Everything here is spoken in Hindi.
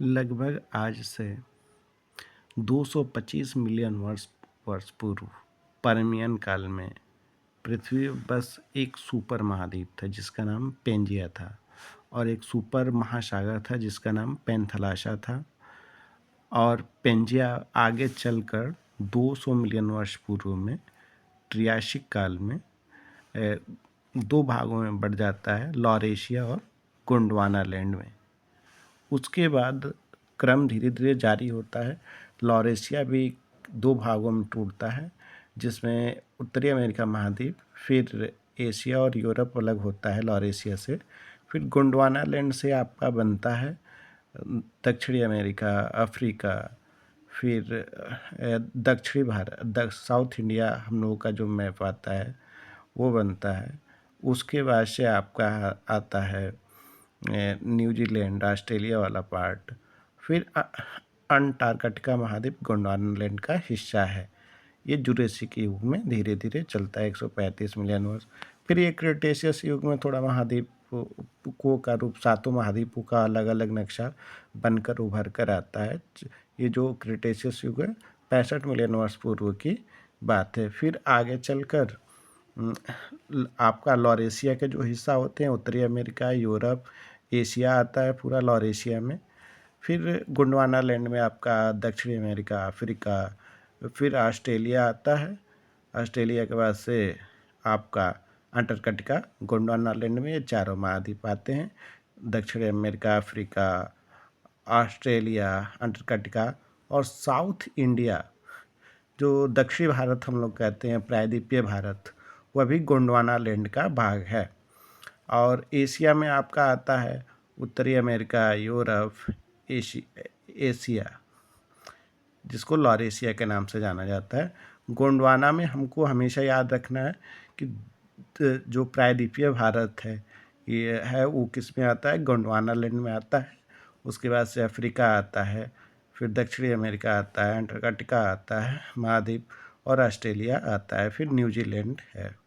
लगभग आज से 225 मिलियन वर्ष वर्ष पूर्व पर्मियन काल में पृथ्वी बस एक सुपर महाद्वीप था जिसका नाम पेंजिया था और एक सुपर महासागर था जिसका नाम पेंथलाशा था। और पेंजिया आगे चलकर 200 मिलियन वर्ष पूर्व में ट्रियासिक काल में दो भागों में बढ़ जाता है, लॉरेशिया और गोंडवाना लैंड में। उसके बाद क्रम धीरे धीरे जारी होता है। लॉरेशिया भी दो भागों में टूटता है, जिसमें उत्तरी अमेरिका महाद्वीप, फिर एशिया और यूरोप अलग होता है लॉरेशिया से। फिर गोंडवाना लैंड से आपका बनता है दक्षिणी अमेरिका, अफ्रीका, फिर दक्षिणी भारत, साउथ इंडिया हम लोगों का जो मैप आता है वो बनता है। उसके बाद से आपका आता है न्यूजीलैंड, ऑस्ट्रेलिया वाला पार्ट। फिर अंटार्कटिका महाद्वीप गोंडवाना लैंड का हिस्सा है। ये जुरेसिक युग में धीरे धीरे चलता है 135 मिलियन वर्ष। फिर ये क्रिटेशियस युग में थोड़ा महाद्वीप को का रूप, सातों महाद्वीपों का अलग अलग नक्शा बनकर उभर कर आता है। ये जो क्रिटेशियस युग है 65 मिलियन वर्ष पूर्व की बात है। फिर आगे चलकर आपका लॉरेशिया के जो हिस्सा होते हैं, उत्तरी अमेरिका, यूरोप, एशिया आता है पूरा लॉरेशिया में। फिर गोंडवाना लैंड में आपका दक्षिणी अमेरिका, अफ्रीका, फिर ऑस्ट्रेलिया आता है। ऑस्ट्रेलिया के बाद से आपका अंटार्कटिका, गोंडवाना लैंड में, ये चारों महाद्वीप आते हैं। दक्षिणी अमेरिका, अफ्रीका, ऑस्ट्रेलिया, अंटार्कटिका और साउथ इंडिया, जो दक्षिण भारत हम लोग कहते हैं, प्रायद्वीपीय भारत, वह भी गोंडवाना लैंड का भाग है। और एशिया में आपका आता है उत्तरी अमेरिका, यूरोप, एशिया, जिसको लॉरेशिया के नाम से जाना जाता है। गोंडवाना में हमको हमेशा याद रखना है कि जो प्रायद्वीपीय भारत है ये है, वो किस में आता है, गोंडवाना लैंड में आता है। उसके बाद से अफ्रीका आता है, फिर दक्षिणी अमेरिका आता है, अंटार्कटिका आता है महाद्वीप, और ऑस्ट्रेलिया आता है, फिर न्यूजीलैंड है।